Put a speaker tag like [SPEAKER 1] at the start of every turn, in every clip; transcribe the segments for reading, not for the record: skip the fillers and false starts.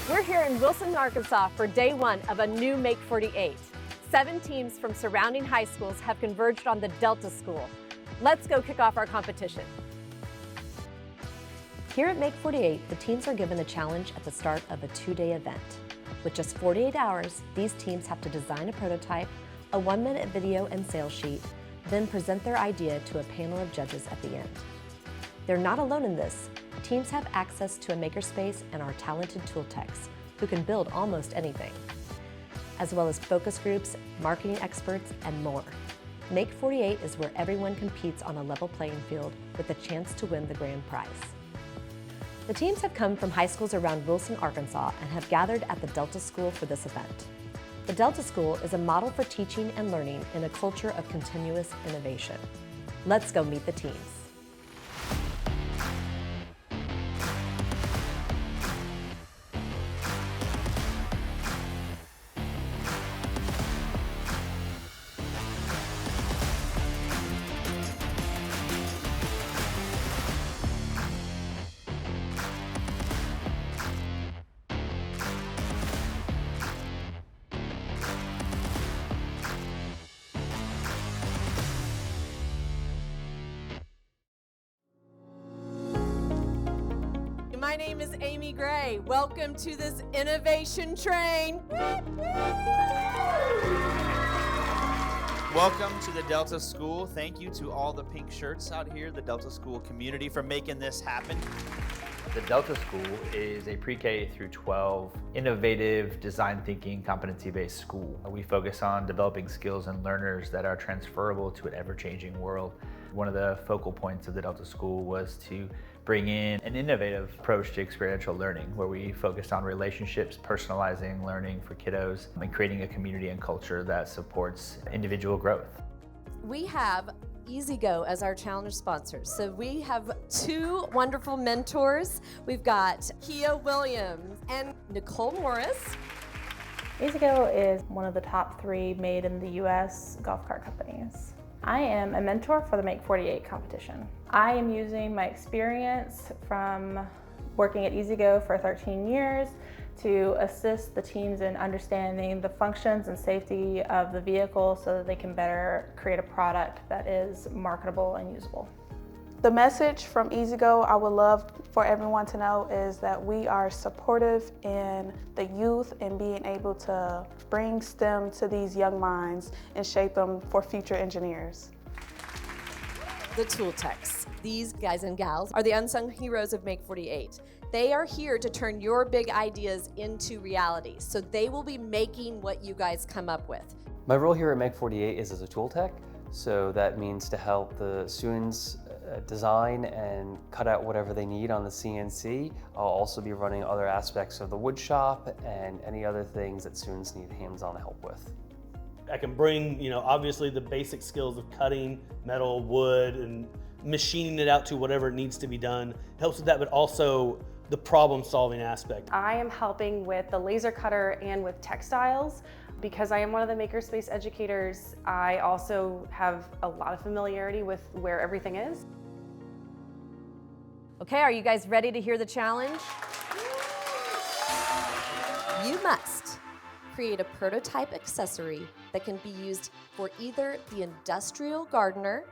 [SPEAKER 1] We're here in Wilson, Arkansas for day one of a new Make 48. 7 teams from surrounding high schools have converged on the Delta School. Let's go kick off our competition. Here at Make 48, the teams are given a challenge at the start of a 2-day event. With just 48 hours, these teams have to design a prototype, a 1-minute video and sales sheet, then present their idea to a panel of judges at the end. They're not alone in this. Teams have access to a makerspace and our talented tool techs, who can build almost anything, as well as focus groups, marketing experts, and more. Make 48 is where everyone competes on a level playing field with a chance to win the grand prize. The teams have come from high schools around Wilson, Arkansas, and have gathered at the Delta School for this event. The Delta School is a model for teaching and learning in a culture of continuous innovation. Let's go meet the teams. My name is Amy Gray. Welcome to this innovation train.
[SPEAKER 2] Welcome to the Delta School. Thank you to all the pink shirts out here, the Delta School community, for making this happen.
[SPEAKER 3] The Delta School is a pre-K through 12 innovative, design thinking, competency-based school. We focus on developing skills in learners that are transferable to an ever-changing world. One of the focal points of the Delta School was to bring in an innovative approach to experiential learning, where we focused on relationships, personalizing learning for kiddos, and creating a community and culture that supports individual growth.
[SPEAKER 1] We have EasyGo as our challenge sponsors. So we have 2 wonderful mentors. We've got Kia Williams and Nicole Morris.
[SPEAKER 4] EasyGo is one of the top 3 made in the US golf cart companies. I am a mentor for the Make 48 competition. I am using my experience from working at EasyGo for 13 years to assist the teams in understanding the functions and safety of the vehicle so that they can better create a product that is marketable and usable.
[SPEAKER 5] The message from EasyGo I would love for everyone to know is that we are supportive in the youth and being able to bring STEM to these young minds and shape them for future engineers.
[SPEAKER 1] The tool techs. These guys and gals are the unsung heroes of Make 48. They are here to turn your big ideas into reality. So they will be making what you guys come up with.
[SPEAKER 6] My role here at Make 48 is as a tool tech. So that means to help the students design and cut out whatever they need on the CNC. I'll also be running other aspects of the wood shop and any other things that students need hands-on help with.
[SPEAKER 7] I can bring, obviously the basic skills of cutting metal, wood, and machining it out to whatever it needs to be done. It helps with that, but also the problem-solving aspect.
[SPEAKER 8] I am helping with the laser cutter and with textiles. Because I am one of the makerspace educators, I also have a lot of familiarity with where everything is.
[SPEAKER 1] Okay, are you guys ready to hear the challenge? You must create a prototype accessory that can be used for either the industrial gardener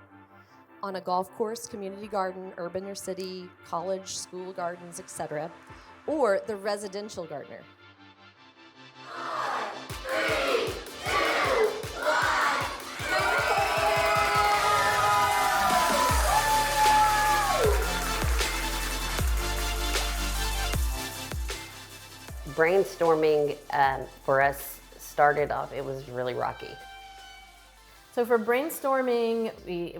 [SPEAKER 1] on a golf course, community garden, urban or city, college, school gardens, etc., or the residential gardener.
[SPEAKER 9] Brainstorming for us started off, it was really rocky.
[SPEAKER 10] So for brainstorming,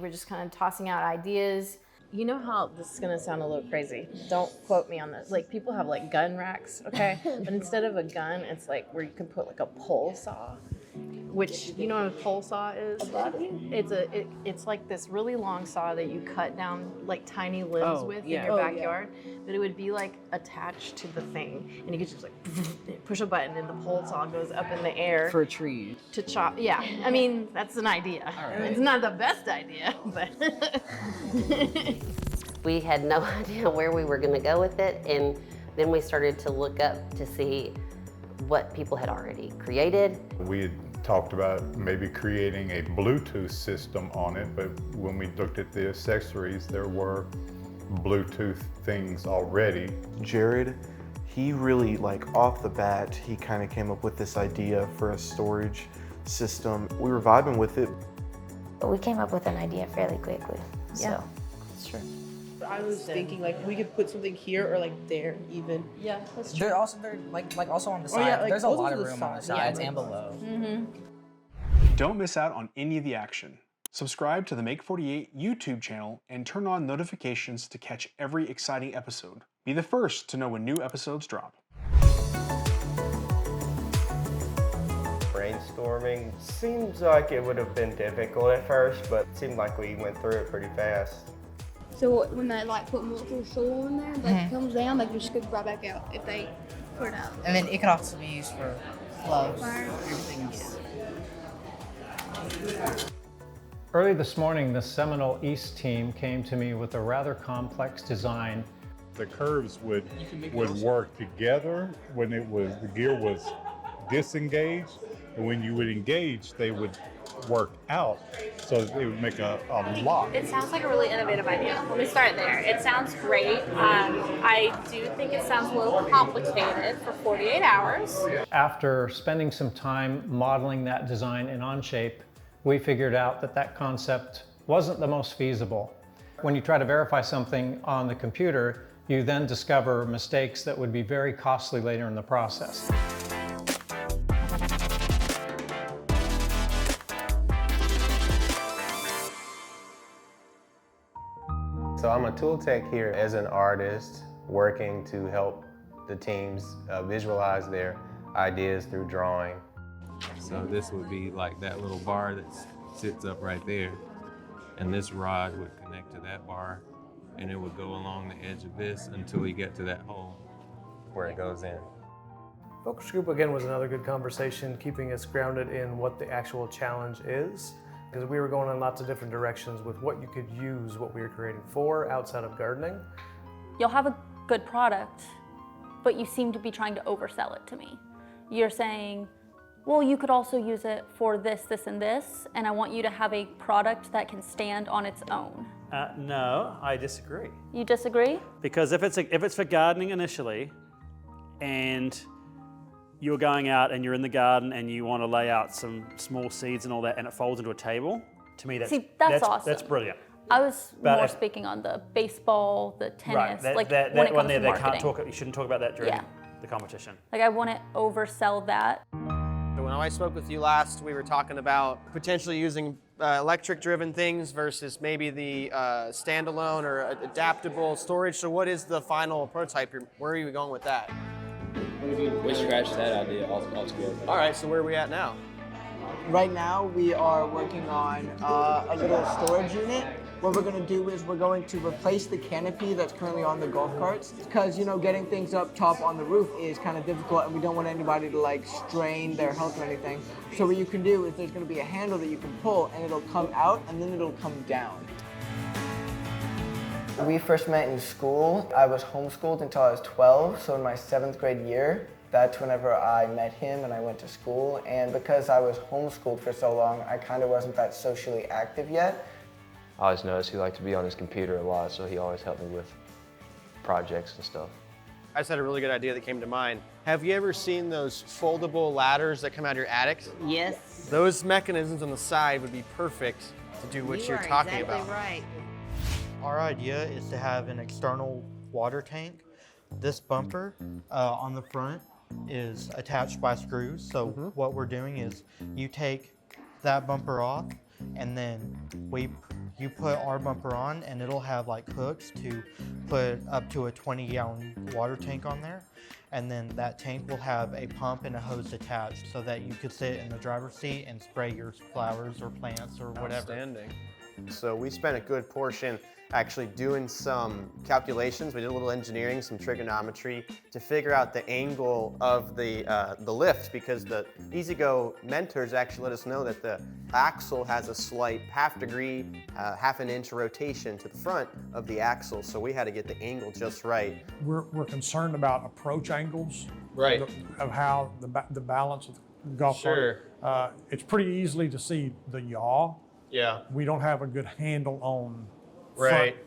[SPEAKER 10] we're just kind of tossing out ideas. You know how, this is gonna sound a little crazy, don't quote me on this. Like people have like gun racks, okay? But instead of a gun, it's like where you can put like a pole saw, which, you know what a pole saw is? It's like this really long saw that you cut down like tiny limbs with in your backyard. But it would be like attached to the thing. And you could just like push a button and the pole saw goes up in the air.
[SPEAKER 11] For a tree.
[SPEAKER 10] To chop, yeah. I mean, that's an idea. Right. It's not the best idea, but.
[SPEAKER 9] We had no idea where we were gonna go with it. And Then we started to look up to see what people had already created.
[SPEAKER 11] We had talked about maybe creating a Bluetooth system on it, but when we looked at the accessories, there were Bluetooth things already.
[SPEAKER 12] Jared, he really, like off the bat, he kind of came up with this idea for a storage system. We were vibing with it.
[SPEAKER 13] But we came up with an idea fairly quickly.
[SPEAKER 10] Yeah,
[SPEAKER 13] So.
[SPEAKER 10] that's true.
[SPEAKER 14] I was thinking like we could put something here or like there even.
[SPEAKER 10] Yeah, that's true.
[SPEAKER 15] They're also like also on the side.
[SPEAKER 14] yeah, like
[SPEAKER 15] There's a
[SPEAKER 14] those
[SPEAKER 15] lot
[SPEAKER 14] are
[SPEAKER 15] of
[SPEAKER 14] the
[SPEAKER 15] room on the
[SPEAKER 14] sides,
[SPEAKER 15] sides and below.
[SPEAKER 16] Don't miss out on any of the action. Subscribe to the Make 48 YouTube channel and turn on notifications to catch every exciting episode. Be the first to know when new episodes drop.
[SPEAKER 17] Brainstorming seems like it would have been difficult at first, but it seemed like we went through it pretty fast.
[SPEAKER 18] So when they like put multiple soil in there, that comes down, they just scoop right back out if they put it out.
[SPEAKER 15] And then it could also be used for gloves, everything else.
[SPEAKER 19] Early this morning, the Seminole East team came to me with a rather complex design.
[SPEAKER 11] The curves would work together when the gear was disengaged, and when you would engage, they would work out, so that they would make a lock.
[SPEAKER 20] It sounds like a really innovative idea. Let me start there. It sounds great. I do think it sounds a little complicated for 48 hours.
[SPEAKER 19] After spending some time modeling that design in Onshape, we figured out that that concept wasn't the most feasible. When you try to verify something on the computer, you then discover mistakes that would be very costly later in the process.
[SPEAKER 17] So I'm a tool tech here as an artist, working to help the teams visualize their ideas through drawing.
[SPEAKER 21] So this would be like that little bar that sits up right there, and this rod would connect to that bar, and it would go along the edge of this until we get to that hole where it goes in.
[SPEAKER 22] Focus group again was another good conversation, keeping us grounded in what the actual challenge is, because we were going in lots of different directions with what you could use what we were creating for outside of gardening.
[SPEAKER 23] You'll have a good product, but you seem to be trying to oversell it to me. You're saying, well, you could also use it for this, this, and this, and I want you to have a product that can stand on its own.
[SPEAKER 24] No, I disagree.
[SPEAKER 23] You disagree?
[SPEAKER 24] Because if it's for gardening initially, and you're going out and you're in the garden and you want to lay out some small seeds and all that, and it folds into a table, to me that's
[SPEAKER 23] awesome.
[SPEAKER 24] That's brilliant.
[SPEAKER 23] I was more speaking on the baseball, the tennis,
[SPEAKER 24] right.
[SPEAKER 23] like
[SPEAKER 24] that
[SPEAKER 23] when it
[SPEAKER 24] one
[SPEAKER 23] comes
[SPEAKER 24] there,
[SPEAKER 23] to
[SPEAKER 24] they
[SPEAKER 23] marketing.
[SPEAKER 24] can't talk. You shouldn't talk about that during the competition.
[SPEAKER 23] Like I want to oversell that.
[SPEAKER 25] When I spoke with you last, we were talking about potentially using electric-driven things versus maybe the standalone or adaptable storage. So what is the final prototype? Where are you going with that?
[SPEAKER 26] We scratched that idea altogether.
[SPEAKER 25] All right, so where are we at now?
[SPEAKER 27] Right now, we are working on a little storage unit. What we're going to do is we're going to replace the canopy that's currently on the golf carts, because, you know, getting things up top on the roof is kind of difficult, and we don't want anybody to like strain their health or anything. So what you can do is there's going to be a handle that you can pull, and it'll come out, and then it'll come down.
[SPEAKER 28] We first met in school. I was homeschooled until I was 12, so in my 7th grade year, that's whenever I met him and I went to school. And because I was homeschooled for so long, I kind of wasn't that socially active yet.
[SPEAKER 29] I always noticed he liked to be on his computer a lot, so he always helped me with projects and stuff.
[SPEAKER 25] I just had a really good idea that came to mind. Have you ever seen those foldable ladders that come out of your attic?
[SPEAKER 30] Yes.
[SPEAKER 25] Those mechanisms on the side would be perfect to do what you're talking about.
[SPEAKER 30] You are exactly right.
[SPEAKER 31] Our idea is to have an external water tank. This bumper on the front is attached by screws. So what we're doing is you take that bumper off, and then you put our bumper on, and it'll have like hooks to put up to a 20-gallon water tank on there. And then that tank will have a pump and a hose attached so that you could sit in the driver's seat and spray your flowers or plants or whatever.
[SPEAKER 25] Outstanding. So we spent a good portion actually doing some calculations. We did a little engineering, some trigonometry to figure out the angle of the lift, because the EasyGo mentors actually let us know that the axle has a slight half-degree, half an inch rotation to the front of the axle. So we had to get the angle just right.
[SPEAKER 1] We're concerned about approach angles,
[SPEAKER 25] right,
[SPEAKER 1] of how the balance of the golf cart. It's pretty easily to see the yaw.
[SPEAKER 25] Yeah.
[SPEAKER 1] We don't have a good handle on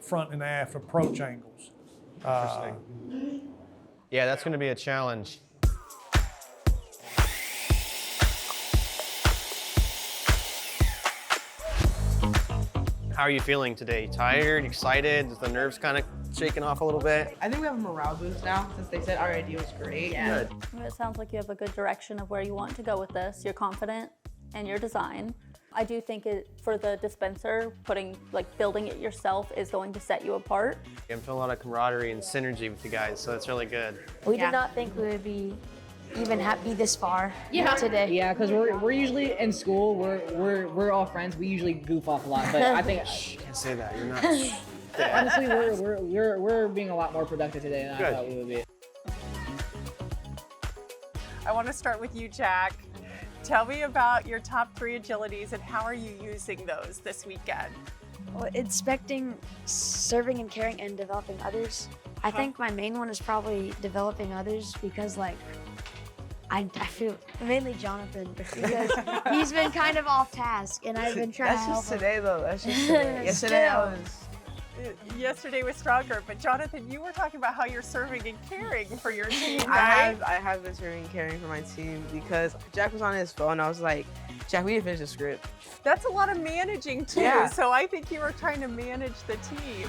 [SPEAKER 1] front and aft approach angles.
[SPEAKER 25] Yeah, that's going to be a challenge. How are you feeling today? Tired, excited? Is the nerves kind of shaking off a little bit?
[SPEAKER 14] I think we have a morale boost now since they said our idea was great.
[SPEAKER 25] Yeah.
[SPEAKER 23] It sounds like you have a good direction of where you want to go with this. You're confident in your design. I do think for the dispenser, building it yourself is going to set you apart.
[SPEAKER 25] I'm feeling a lot of camaraderie and synergy with you guys, so it's really good.
[SPEAKER 13] We did not think we would be even happy this far today.
[SPEAKER 15] Yeah, because we're usually in school. We're all friends. We usually goof off a lot, but I think
[SPEAKER 25] can't say that. You're not.
[SPEAKER 15] Honestly, we're being a lot more productive today than I thought we would be.
[SPEAKER 2] I want to start with you, Jack. Tell me about your top 3 agilities and how are you using those this weekend?
[SPEAKER 3] Well, inspecting, serving and carrying, and developing others. I think my main one is probably developing others because I feel mainly Jonathan because he's been kind of off task and I've been trying to help him.
[SPEAKER 27] Today though, that's just today. Yesterday
[SPEAKER 2] Yesterday was stronger, but Jonathan, you were talking about how you're serving and caring for your team, right?
[SPEAKER 14] I have been serving and caring for my team because Jack was on his phone. I was like, Jack, we didn't finish the script.
[SPEAKER 2] That's a lot of managing too, so I think you were trying to manage the team.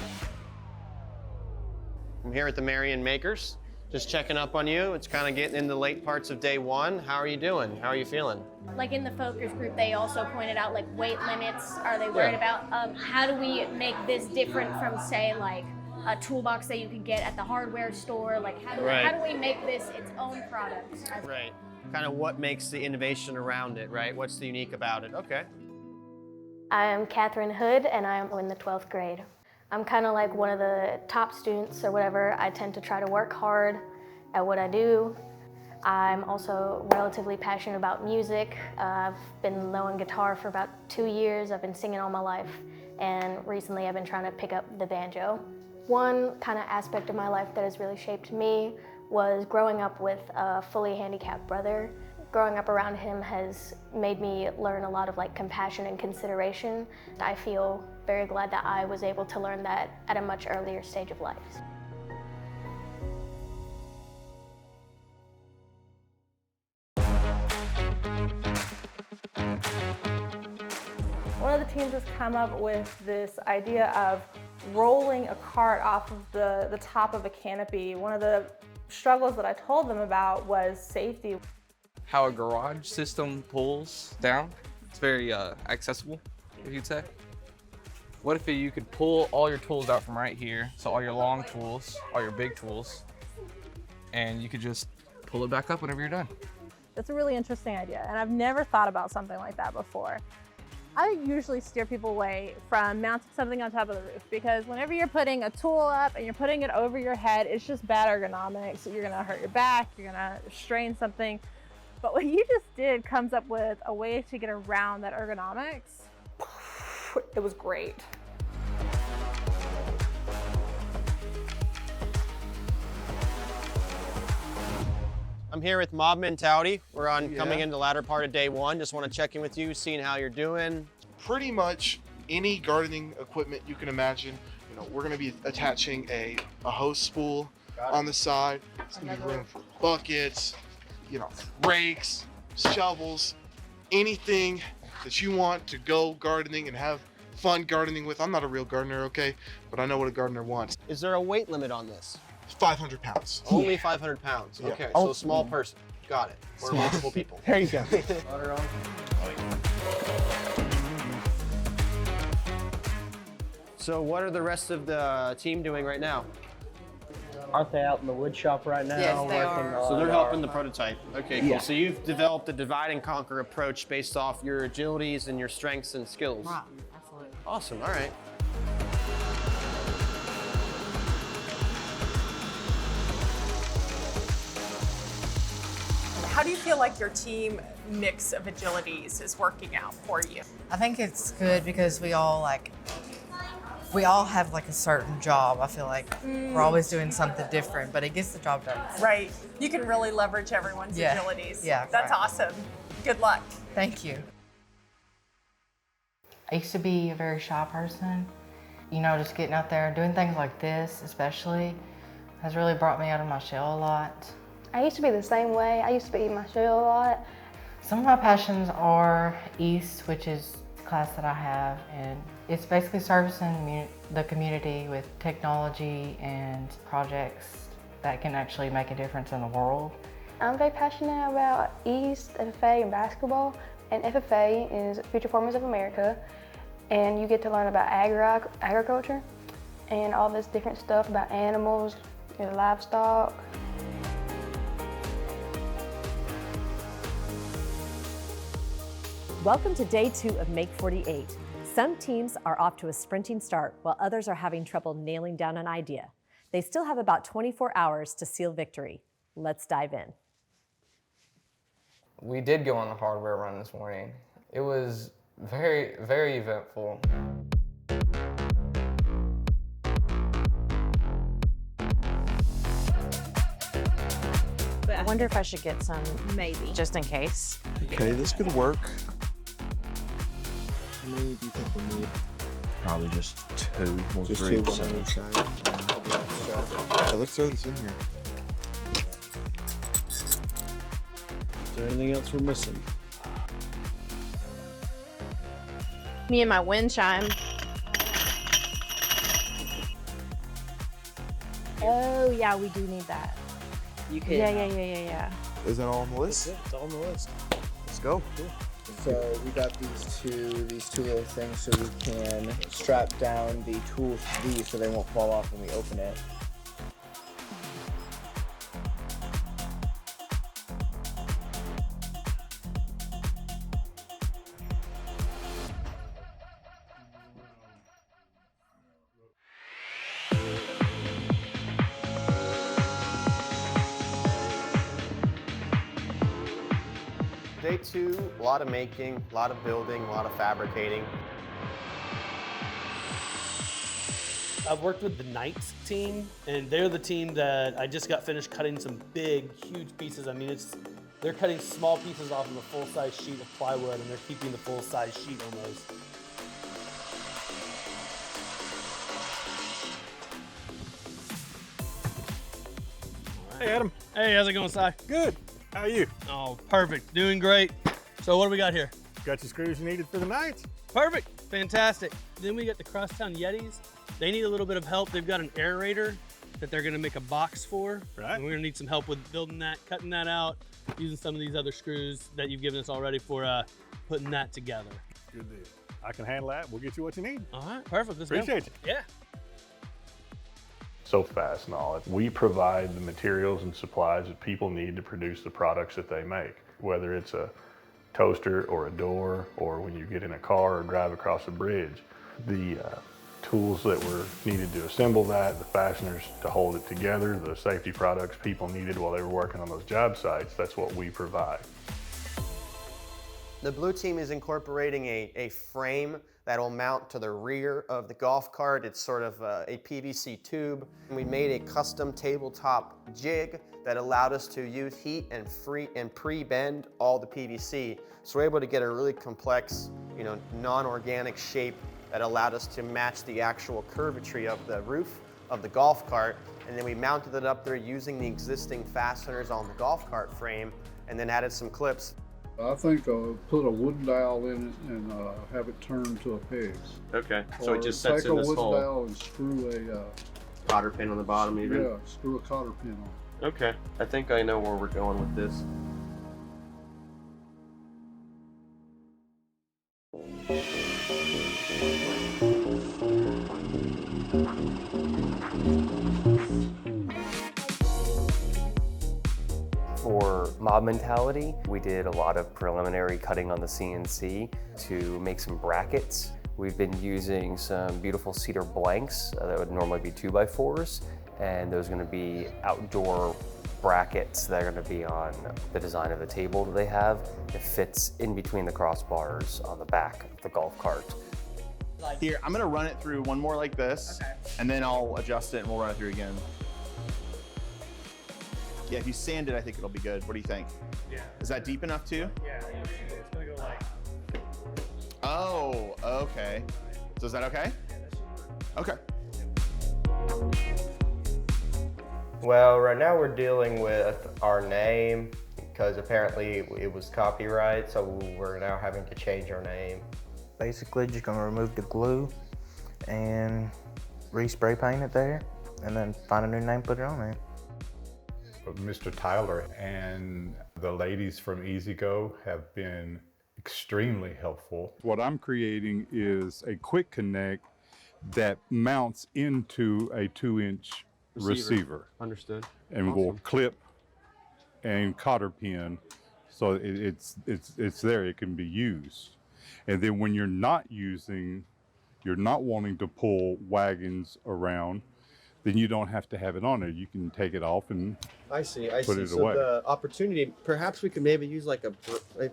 [SPEAKER 25] I'm here at the Marion Makers, just checking up on you. It's kind of getting into the late parts of day 1. How are you doing? How are you feeling?
[SPEAKER 4] Like in the focus group, they also pointed out like weight limits. Are they worried about how do we make this different from say like a toolbox that you can get at the hardware store? Like how do we make this its own product?
[SPEAKER 25] Right. Kind of what makes the innovation around it, right? What's the unique about it? Okay.
[SPEAKER 5] I'm Catherine Hood and I'm in the 12th grade. I'm kind of like one of the top students or whatever. I tend to try to work hard at what I do. I'm also relatively passionate about music. I've been low on guitar for about 2 years. I've been singing all my life. And recently I've been trying to pick up the banjo. One kind of aspect of my life that has really shaped me was growing up with a fully handicapped brother. Growing up around him has made me learn a lot of like compassion and consideration. I feel very glad that I was able to learn that at a much earlier stage of life.
[SPEAKER 6] One of the teams has come up with this idea of rolling a cart off of the top of a canopy. One of the struggles that I told them about was safety.
[SPEAKER 7] How a garage system pulls down. It's very accessible, if you'd say. What if you could pull all your tools out from right here, so all your long tools, all your big tools, and you could just pull it back up whenever you're done.
[SPEAKER 6] That's a really interesting idea, and I've never thought about something like that before. I usually steer people away from mounting something on top of the roof because whenever you're putting a tool up and you're putting it over your head, it's just bad ergonomics. You're gonna hurt your back, you're gonna strain something. But what you just did comes up with a way to get around that ergonomics. It was great.
[SPEAKER 25] I'm here with Mob Mentality. We're coming into the latter part of day 1. Just want to check in with you, seeing how you're doing.
[SPEAKER 8] Pretty much any gardening equipment you can imagine. You know, we're going to be attaching a hose spool on the side. It's going to be room for buckets, you know, rakes, shovels, anything that you want to go gardening and have fun gardening with. I'm not a real gardener, okay, but I know what a gardener wants.
[SPEAKER 25] Is there a weight limit on this?
[SPEAKER 8] 500 pounds.
[SPEAKER 25] Only 500 pounds.
[SPEAKER 8] Yeah.
[SPEAKER 25] Okay, so a small person. Got it. Or multiple people.
[SPEAKER 8] There you go.
[SPEAKER 25] So what are the rest of the team doing right now?
[SPEAKER 9] Aren't they out in the wood shop right now?
[SPEAKER 14] Yes, they are.
[SPEAKER 25] So they're helping the prototype. Okay, cool.
[SPEAKER 9] Yeah.
[SPEAKER 25] So you've developed a divide and conquer approach based off your agilities and your strengths and skills.
[SPEAKER 14] Wow, absolutely.
[SPEAKER 25] Awesome, all right.
[SPEAKER 2] How do you feel like your team mix of agilities is working out for you?
[SPEAKER 10] I think it's good because we all have like a certain job. I feel like we're always doing something different, but it gets the job done.
[SPEAKER 2] Right. You can really leverage everyone's agilities.
[SPEAKER 10] Yeah.
[SPEAKER 2] That's
[SPEAKER 10] right.
[SPEAKER 2] awesome. Good luck.
[SPEAKER 10] Thank you.
[SPEAKER 11] I used to be a very shy person. You know, just getting out there and doing things like this, especially, has really brought me out of my shell a lot.
[SPEAKER 5] I used to be the same way. I used to be in my shell a lot.
[SPEAKER 11] Some of my passions are East, which is the class that I have, and it's basically servicing the community with technology and projects that can actually make a difference in the world.
[SPEAKER 5] I'm very passionate about East, FFA, and basketball. And FFA is Future Farmers of America, and you get to learn about agriculture and all this different stuff about animals, livestock.
[SPEAKER 12] Welcome to day 2 of Make 48. Some teams are off to a sprinting start while others are having trouble nailing down an idea. They still have about 24 hours to seal victory. Let's dive in.
[SPEAKER 16] We did go on the hardware run this morning. It was very, very eventful.
[SPEAKER 17] I wonder if I should get some, maybe, just in case.
[SPEAKER 8] Okay, this could work. How many do you think we need?
[SPEAKER 18] Probably just 2 or
[SPEAKER 8] Just
[SPEAKER 18] 3.
[SPEAKER 8] 2 on each side. Okay, let's throw this in here.
[SPEAKER 18] Is there anything else we're missing?
[SPEAKER 6] Me and my wind chime.
[SPEAKER 17] Oh, yeah, we do need that.
[SPEAKER 27] You can.
[SPEAKER 17] Yeah.
[SPEAKER 8] Is that all on the list?
[SPEAKER 18] That's it. It's all on the list.
[SPEAKER 8] Let's go.
[SPEAKER 28] So we got these two little things so we can strap down the tools to these so they won't fall off when we open it.
[SPEAKER 25] Day 2, a lot of making, a lot of building, a lot of fabricating.
[SPEAKER 24] I've worked with the Knights team, and they're the team that I just got finished cutting some big, huge pieces. I mean, they're cutting small pieces off of a full-size sheet of plywood, and they're keeping the full-size sheet almost.
[SPEAKER 19] Hey, Adam. Hey, how's it going, Si?
[SPEAKER 1] Good. How are you?
[SPEAKER 19] Oh, perfect. Doing great. So what do we got here?
[SPEAKER 1] Got your screws you needed for the Knights?
[SPEAKER 19] Perfect. Fantastic. Then we got the Crosstown Yetis. They need a little bit of help. They've got an aerator that they're going to make a box for.
[SPEAKER 1] Right.
[SPEAKER 19] And we're going to need some help with building that, cutting that out, using some of these other screws that you've given us already for putting that together.
[SPEAKER 1] Good deal. I can handle that. We'll get you what you need.
[SPEAKER 19] All right, perfect. Let's
[SPEAKER 1] Appreciate
[SPEAKER 19] go.
[SPEAKER 1] you.
[SPEAKER 19] Yeah.
[SPEAKER 20] So fast knowledge. We provide the materials and supplies that people need to produce the products that they make, whether it's a toaster or a door, or when you get in a car or drive across a bridge. The tools that were needed to assemble that, the fasteners to hold it together, the safety products people needed while they were working on those job sites, that's what we provide.
[SPEAKER 25] The blue team is incorporating a frame that will mount to the rear of the golf cart. It's sort of a PVC tube. And we made a custom tabletop jig that allowed us to use heat and pre-bend all the PVC. So we're able to get a really complex, non-organic shape that allowed us to match the actual curvature of the roof of the golf cart. And then we mounted it up there using the existing fasteners on the golf cart frame, and then added some clips.
[SPEAKER 21] I think put a wooden dowel in it and have it turned to a peg.
[SPEAKER 25] Okay, so it just sets
[SPEAKER 21] take
[SPEAKER 25] in
[SPEAKER 21] a
[SPEAKER 25] this
[SPEAKER 21] wooden
[SPEAKER 25] hole.
[SPEAKER 21] dowel and screw a
[SPEAKER 25] Cotter pin on the bottom even?
[SPEAKER 21] Yeah, screw a cotter pin on.
[SPEAKER 25] Okay, I think I know where we're going with this.
[SPEAKER 29] For mob mentality, we did a lot of preliminary cutting on the CNC to make some brackets. We've been using some beautiful cedar blanks that would normally be 2x4s, and those are going to be outdoor brackets that are going to be on the design of the table that they have. It fits in between the crossbars on the back of the golf cart.
[SPEAKER 3] Here, I'm gonna run it through one more like this, and then I'll adjust it and we'll run it through again. Yeah, if you sand it, I think it'll be good. What do you think?
[SPEAKER 19] Yeah.
[SPEAKER 3] Is that deep enough too?
[SPEAKER 19] Yeah, it's gonna go like.
[SPEAKER 3] Oh, okay. So is that okay? Okay.
[SPEAKER 29] Well, right now we're dealing with our name because apparently it was copyright, so we're now having to change our name.
[SPEAKER 4] Basically, just gonna remove the glue and respray paint it there, and then find a new name, put it on there.
[SPEAKER 7] Mr. Tyler and the ladies from EasyGo have been extremely helpful. What I'm creating is a quick connect that mounts into a 2-inch receiver.
[SPEAKER 25] Understood.
[SPEAKER 7] And
[SPEAKER 25] Awesome.
[SPEAKER 7] will clip and cotter pin, so it's there, it can be used. And then when you're not wanting to pull wagons around, then you don't have to have it on there. You can take it off and
[SPEAKER 25] I see.
[SPEAKER 7] put it
[SPEAKER 25] so
[SPEAKER 7] away.
[SPEAKER 25] the opportunity, perhaps we could maybe use like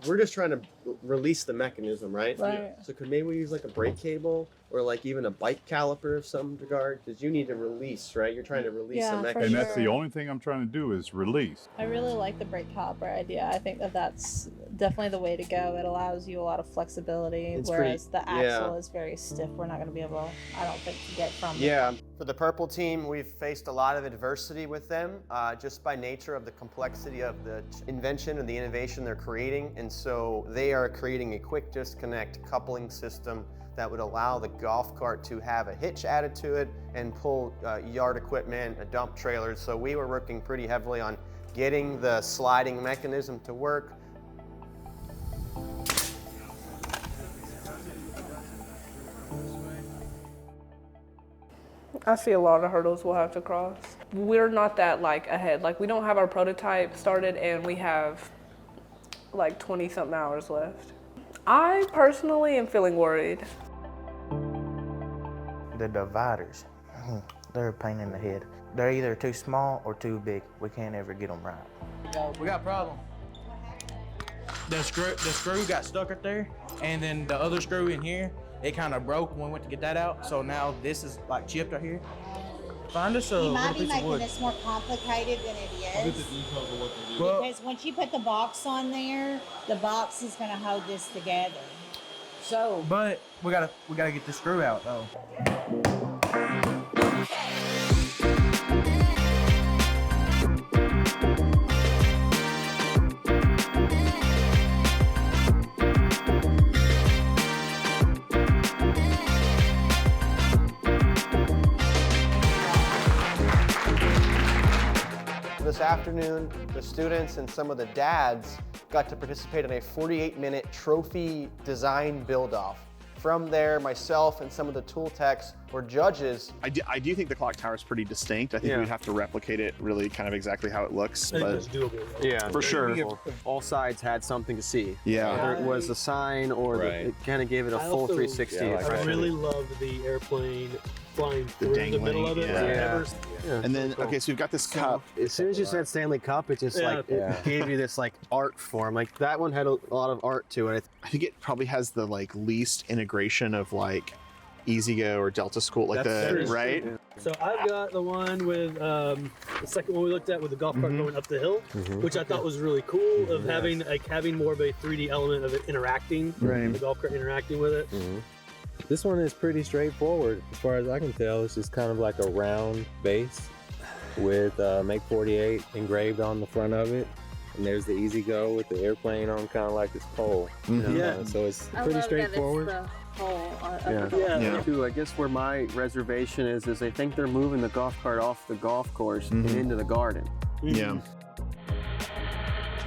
[SPEAKER 25] we're just trying to release the mechanism, right?
[SPEAKER 6] Right.
[SPEAKER 25] So could maybe we use like a brake cable or like even a bike caliper of some regard? Because you need to release, right? You're trying to release
[SPEAKER 6] Yeah,
[SPEAKER 25] the
[SPEAKER 6] for
[SPEAKER 25] mechanism.
[SPEAKER 7] And that's the only thing I'm trying to do is release.
[SPEAKER 6] I really like the brake caliper idea. I think that's definitely the way to go. It allows you a lot of flexibility,
[SPEAKER 25] It's
[SPEAKER 6] whereas
[SPEAKER 25] pretty-
[SPEAKER 6] the axle
[SPEAKER 25] yeah.
[SPEAKER 6] is very stiff. We're not going to be able, I don't think, to get from
[SPEAKER 25] Yeah. For the purple team, we've faced a lot of adversity with them just by nature of the complexity of the invention and the innovation they're creating. And so they are creating a quick disconnect coupling system that would allow the golf cart to have a hitch added to it and pull yard equipment, a dump trailer. So we were working pretty heavily on getting the sliding mechanism to work.
[SPEAKER 9] I see a lot of hurdles we'll have to cross. We're not that like ahead. Like we don't have our prototype started and we have like 20 something hours left. I personally am feeling worried.
[SPEAKER 4] The dividers, they're a pain in the head. They're either too small or too big. We can't ever get them right.
[SPEAKER 13] We got a problem. The screw got stuck right there, and then the other screw in here, it kind of broke when we went to get that out. So now this is like chipped right here. Find us a
[SPEAKER 15] You might
[SPEAKER 13] little
[SPEAKER 15] be
[SPEAKER 13] piece of
[SPEAKER 15] making
[SPEAKER 13] wood.
[SPEAKER 15] this more complicated than it is.
[SPEAKER 13] Well,
[SPEAKER 15] Because once you put the box on there, the box is going to hold this together. So,
[SPEAKER 13] but we gotta get the screw out though.
[SPEAKER 25] This afternoon, the students and some of the dads got to participate in a 48-minute trophy design build-off. From there, myself and some of the tool techs were judges.
[SPEAKER 3] I do think the clock tower is pretty distinct. I think we'd have to replicate it really kind of exactly how it looks.
[SPEAKER 19] I think
[SPEAKER 3] But
[SPEAKER 19] that's doable.
[SPEAKER 25] Yeah,
[SPEAKER 3] for sure.
[SPEAKER 25] If all sides had something to see.
[SPEAKER 3] Yeah.
[SPEAKER 25] Whether it was a sign or it kind of gave it a full 360.
[SPEAKER 19] I really love the airplane flying through the middle of it.
[SPEAKER 3] yeah.
[SPEAKER 19] Like, never-
[SPEAKER 3] And then, okay, so we've got this cup.
[SPEAKER 25] As soon as you said Stanley Cup, it just it gave you this like art form. Like that one had a lot of art to it.
[SPEAKER 3] I think it probably has the like least integration of like EasyGo or Delta School, like right?
[SPEAKER 19] So I've got the one with the second one we looked at with the golf cart going up the hill, which I thought was really cool of having more of a 3D element of it interacting, the golf cart interacting with it.
[SPEAKER 22] This one is pretty straightforward as far as I can tell. It's just kind of like a round base with Make 48 engraved on the front of it. And there's the EasyGo with the airplane on kind of like this pole. So it's pretty straightforward.
[SPEAKER 25] I guess where my reservation is I think they're moving the golf cart off the golf course and into the garden.
[SPEAKER 3] Yeah.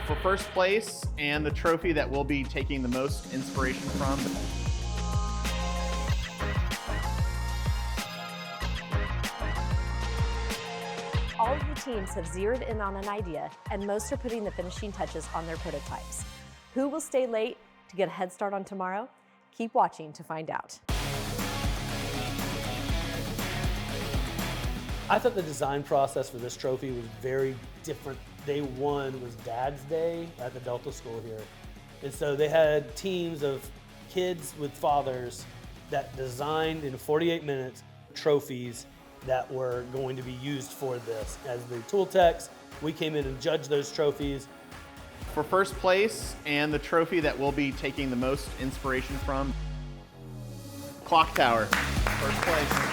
[SPEAKER 3] For first place and the trophy that we'll be taking the most inspiration from.
[SPEAKER 12] All of the teams have zeroed in on an idea, and most are putting the finishing touches on their prototypes. Who will stay late to get a head start on tomorrow? Keep watching to find out.
[SPEAKER 24] I thought the design process for this trophy was very different. Day one was Dad's Day at the Delta School here. And so they had teams of kids with fathers that designed in 48 minutes trophies that were going to be used for this. As the tool techs, we came in and judged those trophies.
[SPEAKER 2] For first place and the trophy that we'll be taking the most inspiration from, Clock Tower, first place.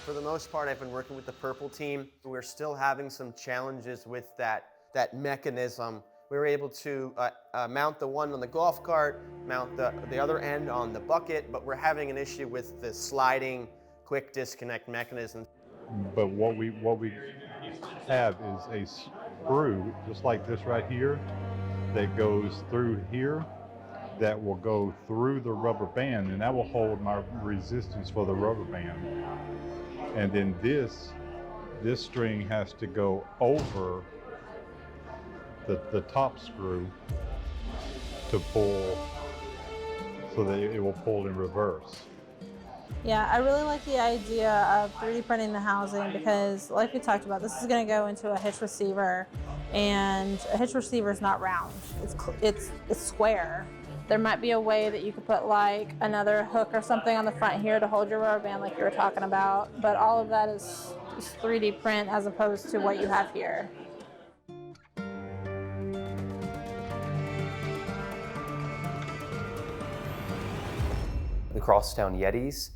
[SPEAKER 25] For the most part, I've been working with the purple team. We're still having some challenges with that mechanism. We were able to mount the one on the golf cart, mount the other end on the bucket, but we're having an issue with the sliding quick disconnect mechanism.
[SPEAKER 7] But what we have is a screw, just like this right here, that goes through here, that will go through the rubber band, and that will hold my resistance for the rubber band. And then this string has to go over the top screw to pull, so that it will pull in reverse.
[SPEAKER 6] Yeah, I really like the idea of 3D printing the housing because, like we talked about, this is going to go into a hitch receiver, and a hitch receiver is not round. It's square. There might be a way that you could put like another hook or something on the front here to hold your rubber band like you were talking about, but all of that is 3D print as opposed to what you have here.
[SPEAKER 29] The Crosstown Yetis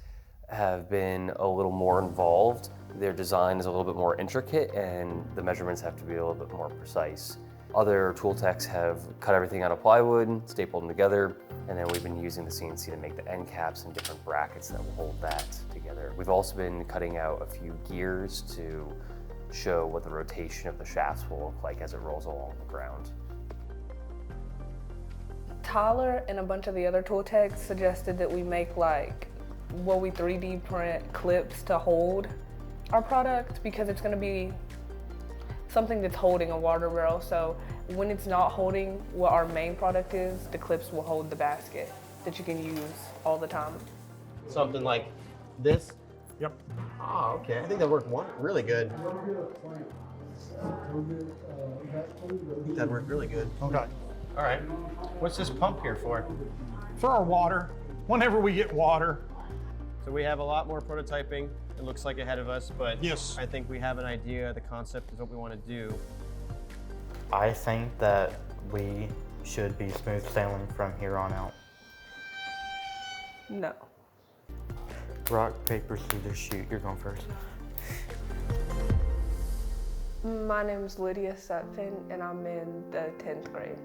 [SPEAKER 29] have been a little more involved. Their design is a little bit more intricate and the measurements have to be a little bit more precise. Other tool techs have cut everything out of plywood, stapled them together, and then we've been using the CNC to make the end caps and different brackets that will hold that together. We've also been cutting out a few gears to show what the rotation of the shafts will look like as it rolls along the ground.
[SPEAKER 9] Tyler and a bunch of the other tool techs suggested that we make we 3D print clips to hold our product because it's going to be something that's holding a water barrel. So when it's not holding what our main product is, the clips will hold the basket that you can use all the time.
[SPEAKER 25] Something like this?
[SPEAKER 1] Yep.
[SPEAKER 25] Oh, okay. I think that worked really good.
[SPEAKER 1] I
[SPEAKER 25] think that worked really good.
[SPEAKER 1] Okay.
[SPEAKER 25] All right. What's this pump here for?
[SPEAKER 1] For our water, whenever we get water.
[SPEAKER 25] So we have a lot more prototyping, it looks like, ahead of us, but
[SPEAKER 1] yes,
[SPEAKER 25] I think we have an idea, the concept of what we want to do.
[SPEAKER 4] I think that we should be smooth sailing from here on out.
[SPEAKER 9] No.
[SPEAKER 4] Rock, paper, scissors, shoot. You're going first.
[SPEAKER 9] My name's Lydia Sutphin and I'm in the 10th grade.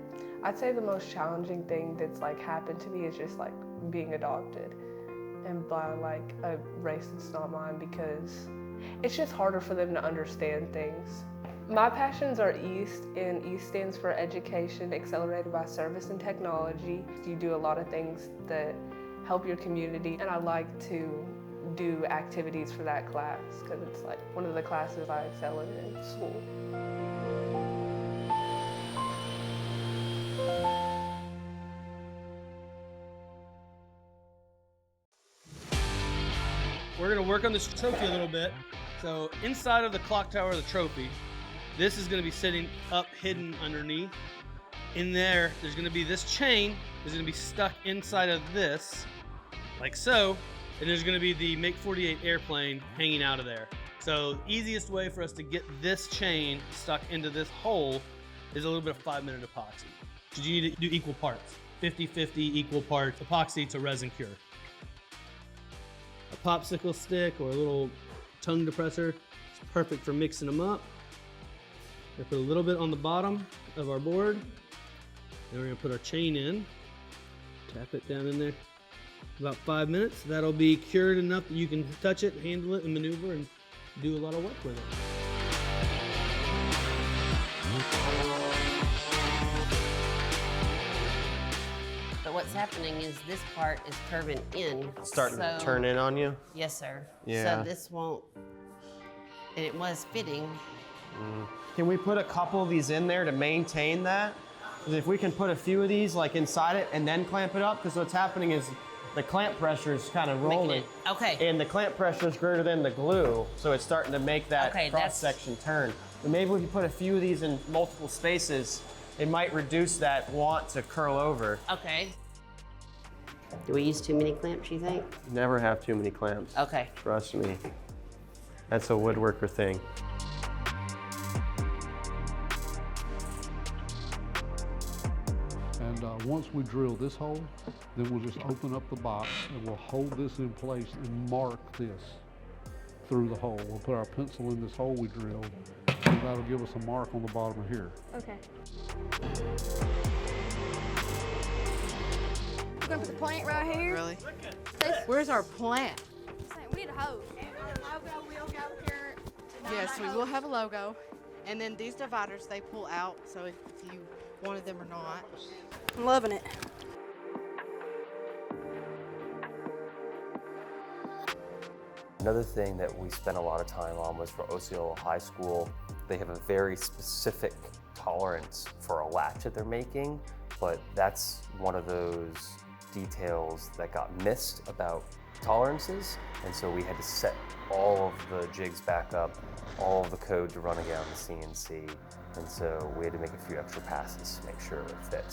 [SPEAKER 9] I'd say the most challenging thing that's happened to me is just being adopted and by a race that's not mine, because it's just harder for them to understand things. My passions are EAST, and EAST stands for Education Accelerated by Service and Technology. You do a lot of things that help your community, and I like to do activities for that class because it's one of the classes I excel in school.
[SPEAKER 24] We're gonna work on this trophy a little bit. So inside of the clock tower of the trophy, this is gonna be sitting up hidden underneath. In there, there's gonna be this chain is gonna be stuck inside of this, like so, and there's gonna be the Make 48 airplane hanging out of there. So easiest way for us to get this chain stuck into this hole is a little bit of 5-minute epoxy. So you need to do equal parts, 50-50 equal parts epoxy to resin cure. A popsicle stick or a little tongue depressor is perfect for mixing them up. We're gonna put a little bit on the bottom of our board. Then we're gonna put our chain in, tap it down in there. About 5 minutes. That'll be cured enough that you can touch it, handle it, and maneuver and do a lot of work with it.
[SPEAKER 5] But what's happening is this part is curving in.
[SPEAKER 25] It's starting to turn in on you?
[SPEAKER 5] Yes, sir.
[SPEAKER 25] Yeah.
[SPEAKER 5] So this won't, and it was fitting.
[SPEAKER 25] Can we put a couple of these in there to maintain that? is if we can put a few of these like inside it and then clamp it up, because what's happening is the clamp pressure is kind of rolling.
[SPEAKER 5] Okay.
[SPEAKER 25] And the clamp pressure is greater than the glue, so it's starting to make that
[SPEAKER 5] Okay,
[SPEAKER 25] cross section turn. But maybe if you put a few of these in multiple spaces, it might reduce that want to curl over.
[SPEAKER 5] Okay. Do we use too many clamps, you think?
[SPEAKER 25] Never have too many clamps.
[SPEAKER 5] Okay.
[SPEAKER 25] Trust me. That's a woodworker thing.
[SPEAKER 21] And once we drill this hole, then we'll just open up the box and we'll hold this in place and mark this through the hole. We'll put our pencil in this hole we drilled, and that'll give us a mark on the bottom of here.
[SPEAKER 6] Okay.
[SPEAKER 10] We're gonna put the plant right here.
[SPEAKER 11] Really?
[SPEAKER 10] Where's our plant? We need a hose. Logo will go here.
[SPEAKER 11] Yes, we will have a logo. And then these dividers, they pull out, so if you wanted them or not.
[SPEAKER 10] I'm loving it.
[SPEAKER 29] Another thing that we spent a lot of time on was for Osceola High School. They have a very specific tolerance for a latch that they're making, but that's one of those details that got missed about tolerances, and so we had to set all of the jigs back up, all of the code to run again on the CNC, and so we had to make a few extra passes to make sure it fit.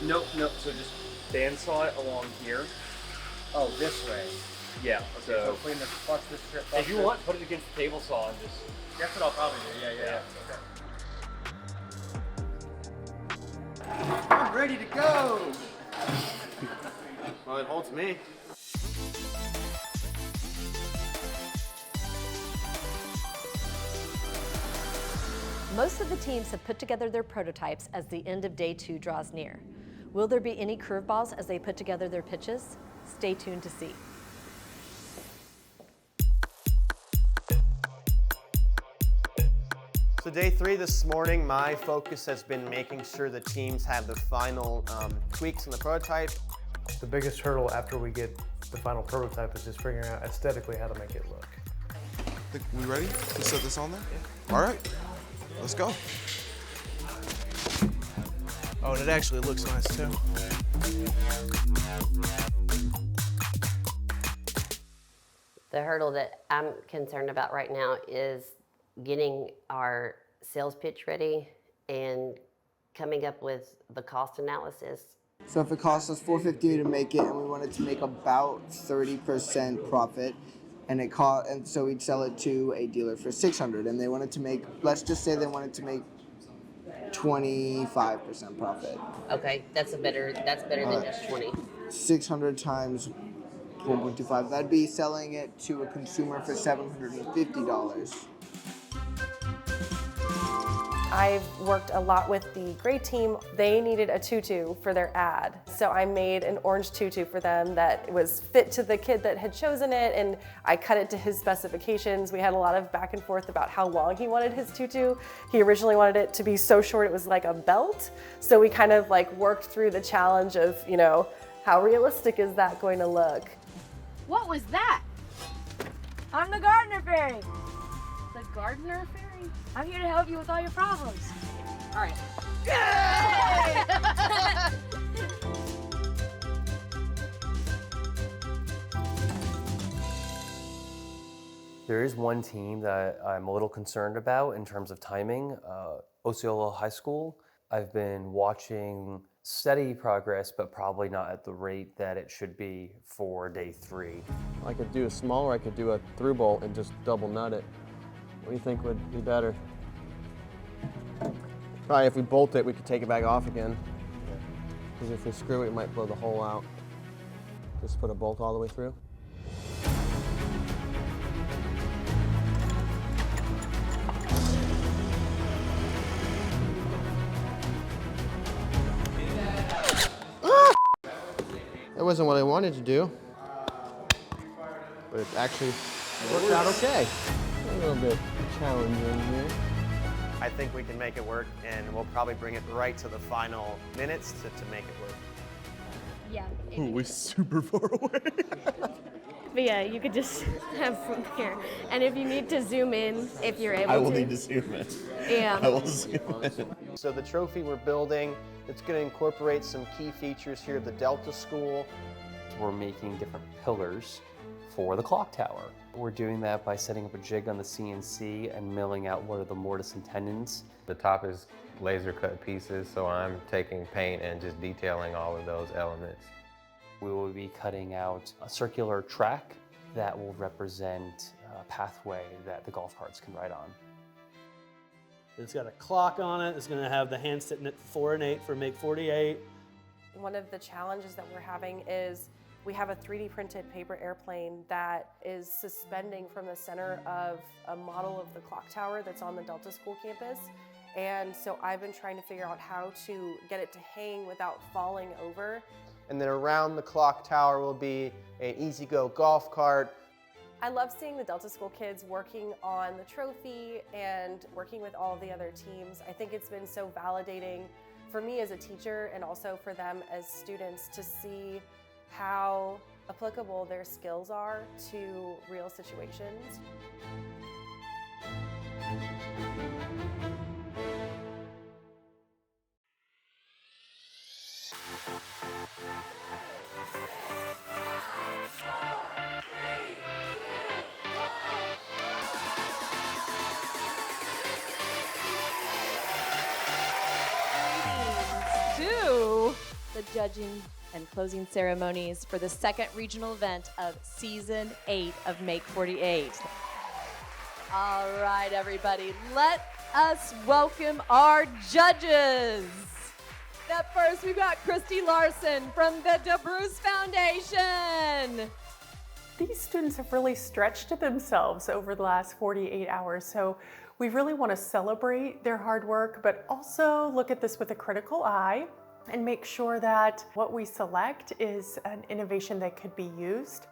[SPEAKER 25] Nope, so just bandsaw it along here. Oh, this way. Yeah, okay, so clean the clutch this strip. If you want, put it against the table saw and just... That's what I'll probably do, yeah. Okay. I'm ready to go! Well, it holds me.
[SPEAKER 12] Most of the teams have put together their prototypes as the end of day 2 draws near. Will there be any curveballs as they put together their pitches? Stay tuned to see.
[SPEAKER 25] So day 3 this morning, my focus has been making sure the teams have the final tweaks in the prototype.
[SPEAKER 14] The biggest hurdle after we get the final prototype is just figuring out aesthetically how to make it look.
[SPEAKER 8] We ready to set this on there? Yeah. All right, let's go.
[SPEAKER 13] Oh, and it actually looks nice too.
[SPEAKER 5] The hurdle that I'm concerned about right now is getting our sales pitch ready and coming up with the cost analysis.
[SPEAKER 28] So if it costs us $450 to make it and we wanted to make about 30% profit, and so we'd sell it to a dealer for $600 and they wanted to make, let's just say they wanted to make 25% profit.
[SPEAKER 5] Okay, that's better than just 20.
[SPEAKER 28] 600 times 1.25, that'd be selling it to a consumer for $750.
[SPEAKER 16] I've worked a lot with the gray team. They needed a tutu for their ad. So I made an orange tutu for them that was fit to the kid that had chosen it, and I cut it to his specifications. We had a lot of back and forth about how long he wanted his tutu. He originally wanted it to be so short it was like a belt. So we kind of like worked through the challenge of, you know, how realistic is that going to look?
[SPEAKER 10] What was that? I'm the gardener fairy. The gardener fairy? I'm here to help you with all your problems. All right.
[SPEAKER 29] There is one team that I'm a little concerned about in terms of timing, Osceola High School. I've been watching steady progress, but probably not at the rate that it should be for day 3.
[SPEAKER 25] I could do a smaller, I could do a through bolt and just double nut it. What do you think would be better? Probably if we bolt it, we could take it back off again. Because if we screw it, it might blow the hole out. Just put a bolt all the way through. That wasn't what I wanted to do, but it actually worked out okay. A little bit challenging here. I think we can make it work, and we'll probably bring it right to the final minutes to make it work.
[SPEAKER 6] Yeah.
[SPEAKER 8] Ooh, we're super far away.
[SPEAKER 15] But yeah, you could just have from here. And if you need to zoom in, if you're able to.
[SPEAKER 3] I will need to zoom in.
[SPEAKER 15] Yeah.
[SPEAKER 3] I will zoom in.
[SPEAKER 25] So the trophy we're building, it's going to incorporate some key features here of the Delta School.
[SPEAKER 29] We're making different pillars for the clock tower. We're doing that by setting up a jig on the CNC and milling out what are the mortise and tendons.
[SPEAKER 17] The top is laser cut pieces, so I'm taking paint and just detailing all of those elements.
[SPEAKER 29] We will be cutting out a circular track that will represent a pathway that the golf carts can ride on.
[SPEAKER 24] It's got a clock on it. It's going to have the hand sitting at 4 and 8 for make 48.
[SPEAKER 16] One of the challenges that we're having is we have a 3D printed paper airplane that is suspending from the center of a model of the clock tower that's on the Delta School campus. And so I've been trying to figure out how to get it to hang without falling over.
[SPEAKER 25] And then around the clock tower will be an EasyGo golf cart.
[SPEAKER 16] I love seeing the Delta School kids working on the trophy and working with all the other teams. I think it's been so validating for me as a teacher and also for them as students to see how applicable their skills are to real situations.
[SPEAKER 12] To the judging and closing ceremonies for the second regional event of Season 8 of Make 48. All right, everybody, let us welcome our judges. Up first, we've got Christy Larson from the DeBruce Foundation.
[SPEAKER 18] These students have really stretched themselves over the last 48 hours, so we really want to celebrate their hard work, but also look at this with a critical eye and make sure that what we select is an innovation that could be used.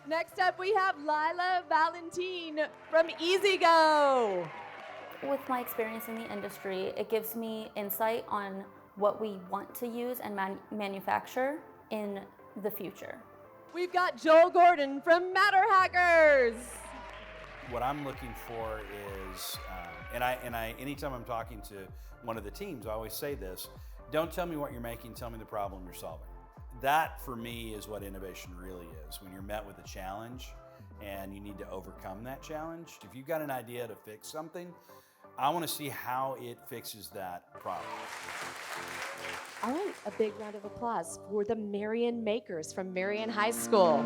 [SPEAKER 12] Next up, we have Lila Valentine from EasyGo.
[SPEAKER 19] With my experience in the industry, it gives me insight on what we want to use and manufacture in the future.
[SPEAKER 12] We've got Joel Gordon from Matter Hackers.
[SPEAKER 20] What I'm looking for is, anytime I'm talking to one of the teams, I always say this: don't tell me what you're making, tell me the problem you're solving. That, for me, is what innovation really is. When you're met with a challenge and you need to overcome that challenge. If you've got an idea to fix something, I want to see how it fixes that problem.
[SPEAKER 12] All right, a big round of applause for the Marion Makers from Marion High School.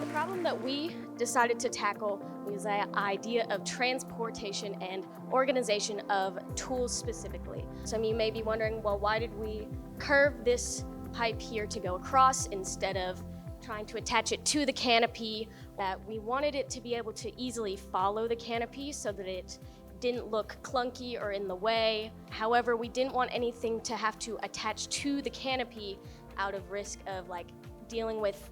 [SPEAKER 10] The problem that we decided to tackle was the idea of transportation and organization of tools specifically. Some of you may be wondering, well, why did we curve this pipe here to go across instead of trying to attach it to the canopy? That we wanted it to be able to easily follow the canopy so that it didn't look clunky or in the way. However, we didn't want anything to have to attach to the canopy out of risk of dealing with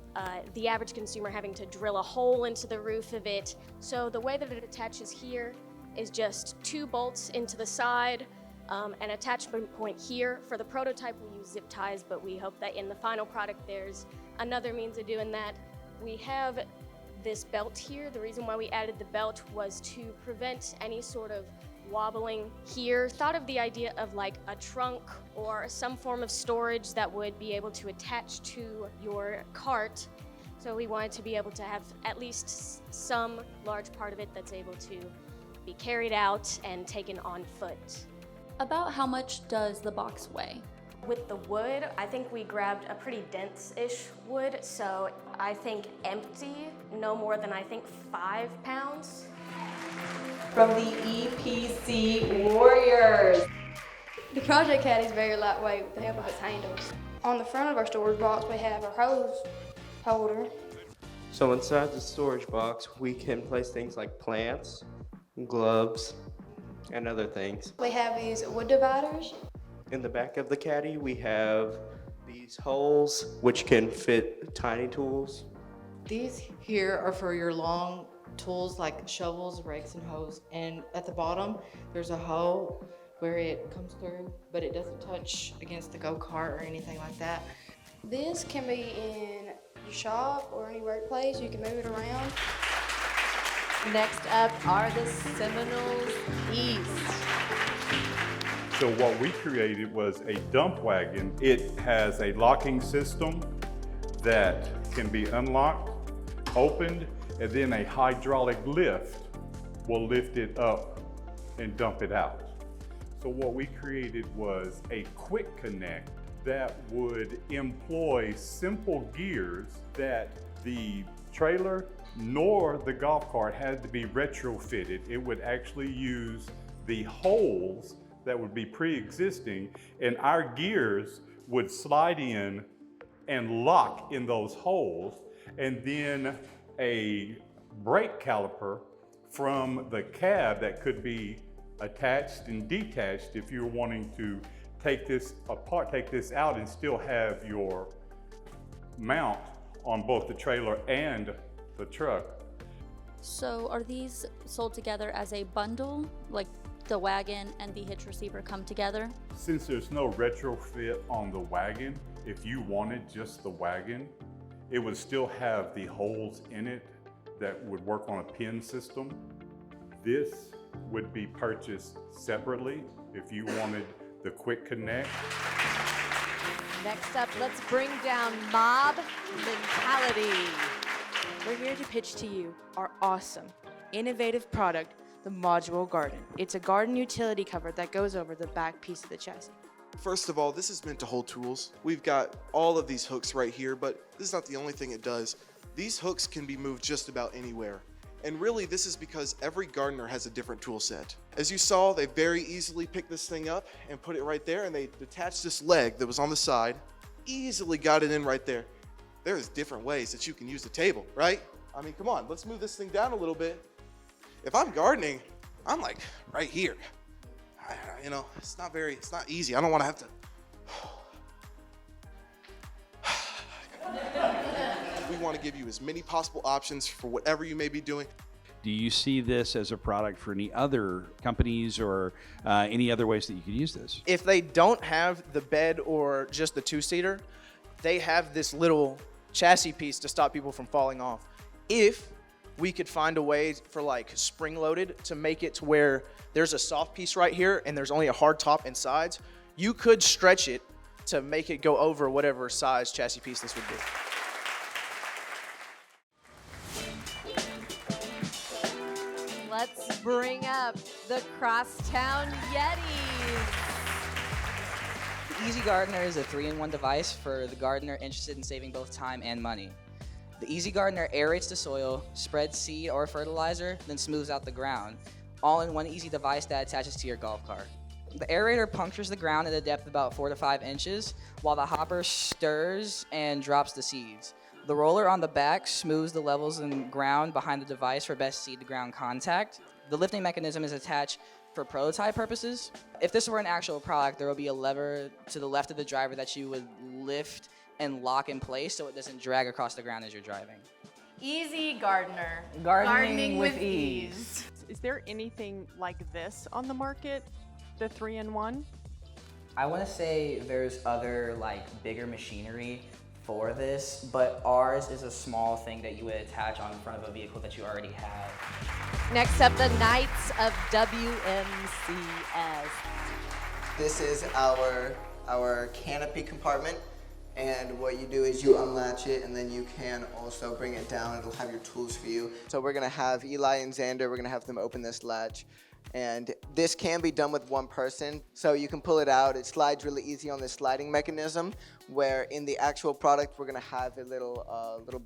[SPEAKER 10] the average consumer having to drill a hole into the roof of it. So the way that it attaches here is just 2 bolts into the side, an attachment point here. For the prototype, we use zip ties, but we hope that in the final product, there's another means of doing that. We have this belt here. The reason why we added the belt was to prevent any sort of wobbling here. Thought of the idea of a trunk or some form of storage that would be able to attach to your cart. So we wanted to be able to have at least some large part of it that's able to be carried out and taken on foot. About how much does the box weigh?
[SPEAKER 15] With the wood, I think we grabbed a pretty dense-ish wood, so I think empty, no more than 5 pounds.
[SPEAKER 12] From the EPC Warriors.
[SPEAKER 10] The Project Caddy is very lightweight with the help of its handles. On the front of our storage box, we have our hose holder.
[SPEAKER 22] So inside the storage box, we can place things like plants, gloves, and other things.
[SPEAKER 10] We have these wood dividers.
[SPEAKER 22] In the back of the caddy, we have these holes which can fit tiny tools.
[SPEAKER 11] These here are for your long tools like shovels, rakes, and hoes. And at the bottom, there's a hole where it comes through, but it doesn't touch against the go-kart or anything like that.
[SPEAKER 10] This can be in
[SPEAKER 1] your shop or any workplace. You can move it around.
[SPEAKER 12] Next up are the Seminoles East.
[SPEAKER 2] So what we created was a dump wagon. It has a locking system that can be unlocked, opened, and then a hydraulic lift will lift it up and dump it out. So what we created was a quick connect that would employ simple gears that the trailer nor the golf cart had to be retrofitted. It would actually use the holes that would be pre-existing, and our gears would slide in and lock in those holes, and then a brake caliper from the cab that could be attached and detached if you're wanting to take this apart, take this out, and still have your mount on both the trailer and the truck.
[SPEAKER 19] So are these sold together as a bundle, like the wagon and the hitch receiver come together?
[SPEAKER 2] Since there's no retrofit on the wagon, if you wanted just the wagon, it would still have the holes in it that would work on a pin system. This would be purchased separately if you wanted the quick connect.
[SPEAKER 12] Next up, let's bring down Mob Mentality.
[SPEAKER 4] We're here to pitch to you our awesome, innovative product, the modular garden. It's a garden utility cover that goes over the back piece of the chassis.
[SPEAKER 8] First of all, this is meant to hold tools. We've got all of these hooks right here, but this is not the only thing it does. These hooks can be moved just about anywhere. And really, this is because every gardener has a different tool set. As you saw, they very easily picked this thing up and put it right there, and they detached this leg that was on the side, easily got it in right there. There's different ways that you can use the table, right? I mean, come on, let's move this thing down a little bit. If I'm gardening, I'm like right here. You know, it's not easy. I don't want to have to. We want to give you as many possible options for whatever you may be doing.
[SPEAKER 20] Do you see this as a product for any other companies or any other ways that you could use this?
[SPEAKER 7] If they don't have the bed or just the two-seater, they have this little chassis piece to stop people from falling off. If we could find a way for like spring-loaded to make it to where there's a soft piece right here and there's only a hard top and sides, you could stretch it to make it go over whatever size chassis piece this would be.
[SPEAKER 12] Let's bring up the Crosstown Yetis.
[SPEAKER 9] The Easy Gardener is a 3-in-1 device for the gardener interested in saving both time and money. The Easy Gardener aerates the soil, spreads seed or fertilizer, then smooths out the ground, all in one easy device that attaches to your golf cart. The aerator punctures the ground at a depth of about 4 to 5 inches, while the hopper stirs and drops the seeds. The roller on the back smooths the levels in the ground behind the device for best seed-to-ground contact. The lifting mechanism is attached for prototype purposes. If this were an actual product, there will be a lever to the left of the driver that you would lift and lock in place so it doesn't drag across the ground as you're driving.
[SPEAKER 12] Easy Gardener.
[SPEAKER 18] Gardening with ease. Is there anything like this on the market, the 3-in-1?
[SPEAKER 9] I want to say there's other like bigger machinery for this, but ours is a small thing that you would attach on the front of a vehicle that you already have.
[SPEAKER 12] Next up, the Knights of WMCS.
[SPEAKER 28] This is our canopy compartment, and what you do is you unlatch it and then you can also bring it down. It'll have your tools for you. So we're gonna have Eli and Xander, we're gonna have them open this latch. And this can be done with one person, so you can pull it out. It slides really easy on this sliding mechanism, where in the actual product we're gonna have a little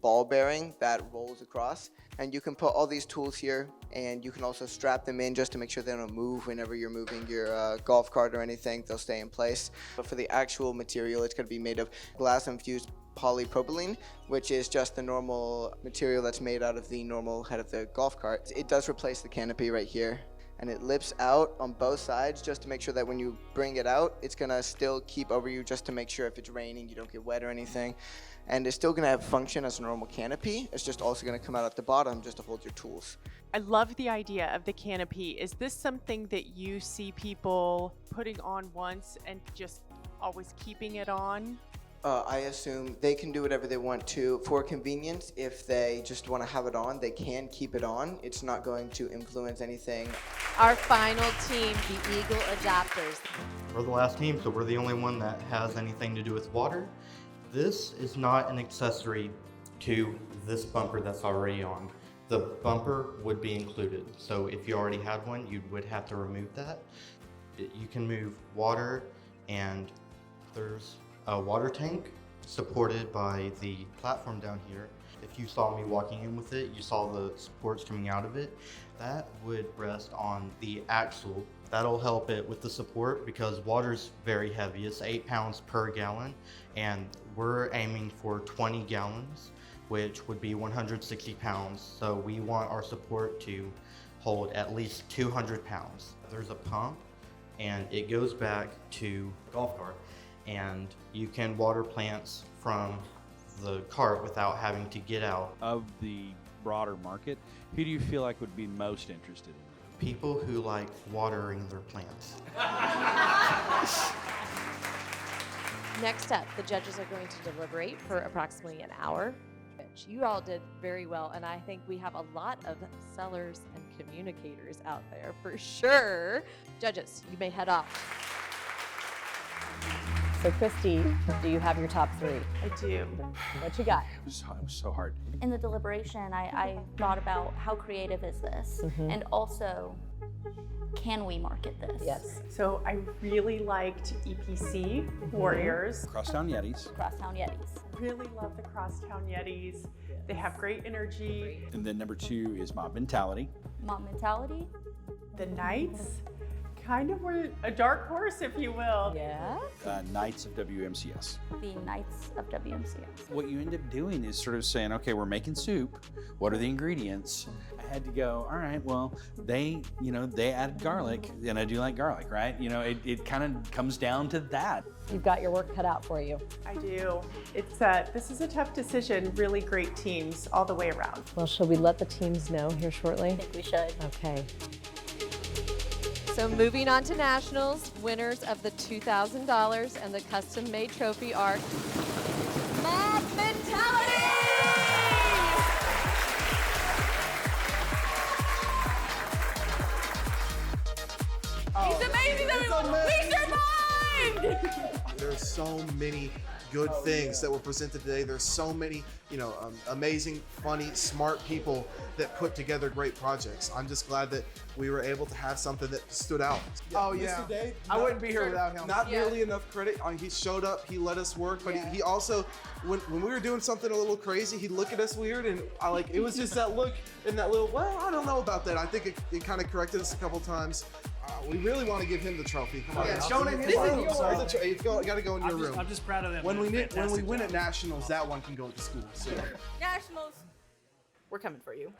[SPEAKER 28] ball bearing that rolls across. And you can put all these tools here, and you can also strap them in just to make sure they don't move whenever you're moving your golf cart or anything. They'll stay in place. But for the actual material, it's gonna be made of glass-infused polypropylene, which is just the normal material that's made out of the normal head of the golf cart. It does replace the canopy right here. And it lifts out on both sides just to make sure that when you bring it out, it's gonna still keep over you just to make sure if it's raining, you don't get wet or anything. And it's still gonna have function as a normal canopy. It's just also gonna come out at the bottom just to hold your tools.
[SPEAKER 18] I love the idea of the canopy. Is this something that you see people putting on once and just always keeping it on?
[SPEAKER 28] I assume they can do whatever they want to. For convenience, if they just want to have it on, they can keep it on. It's not going to influence anything.
[SPEAKER 12] Our final team, the Eagle Adapters.
[SPEAKER 3] We're the last team, so we're the only one that has anything to do with water. This is not an accessory to this bumper that's already on. The bumper would be included, so if you already had one, you would have to remove that. You can move water, and there's a water tank supported by the platform down here. If you saw me walking in with it, you saw the supports coming out of it. That would rest on the axle. That'll help it with the support because water's very heavy. It's 8 pounds per gallon, and we're aiming for 20 gallons, which would be 160 pounds. So we want our support to hold at least 200 pounds. There's a pump, and it goes back to the golf cart, and you can water plants from the cart without having to get out.
[SPEAKER 5] Of the broader market, who do you feel like would be most interested in?
[SPEAKER 3] People who like watering their plants.
[SPEAKER 12] Next up, the judges are going to deliberate for approximately an hour. You all did very well, and I think we have a lot of sellers and communicators out there for sure. Judges, you may head off. So Christy, do you have your top 3?
[SPEAKER 18] I do.
[SPEAKER 12] What you got?
[SPEAKER 5] It was so hard.
[SPEAKER 19] In the deliberation, I thought about how creative is this? And also, can we market this?
[SPEAKER 12] Yes.
[SPEAKER 18] So I really liked EPC Warriors.
[SPEAKER 5] Crosstown Yetis.
[SPEAKER 19] Crosstown Yetis.
[SPEAKER 18] Really love the Crosstown Yetis. They have great energy.
[SPEAKER 5] And then number 2 is Mob Mentality.
[SPEAKER 19] Mob Mentality.
[SPEAKER 18] The Knights kind of were a dark horse, if you will.
[SPEAKER 12] Yeah.
[SPEAKER 5] Knights of WMCS.
[SPEAKER 19] The Knights of WMCS.
[SPEAKER 5] What you end up doing is sort of saying, okay, we're making soup. What are the ingredients? I had to go, all right, well, they added garlic, and I do like garlic, right? It kind of comes down to that.
[SPEAKER 12] You've got your work cut out for you.
[SPEAKER 18] I do. This is a tough decision. Really great teams all the way around.
[SPEAKER 12] Well, shall we let the teams know here shortly?
[SPEAKER 19] I think we should.
[SPEAKER 12] Okay. So moving on to nationals, winners of the $2,000 and the custom-made trophy are Mob Mentality! He's amazing, everyone! We survived!
[SPEAKER 8] There's so many good things that were presented today. There's so many, amazing, funny, smart people that put together great projects. I'm just glad that we were able to have something that stood out.
[SPEAKER 7] Oh yeah,
[SPEAKER 8] Mr. Dave,
[SPEAKER 7] I wouldn't be here without him.
[SPEAKER 8] Not nearly enough credit. He showed up, he let us work, but he also, when we were doing something a little crazy, he'd look at us weird, and it was just that look and that little, well, I don't know about that. I think it kind of corrected us a couple times. We really want to give him the trophy. Come on.
[SPEAKER 7] Yeah, show him his room.
[SPEAKER 8] It's got to go in your room.
[SPEAKER 24] I'm just proud of them.
[SPEAKER 8] When we win at nationals, that one can go to school. So.
[SPEAKER 12] Nationals, we're coming for you.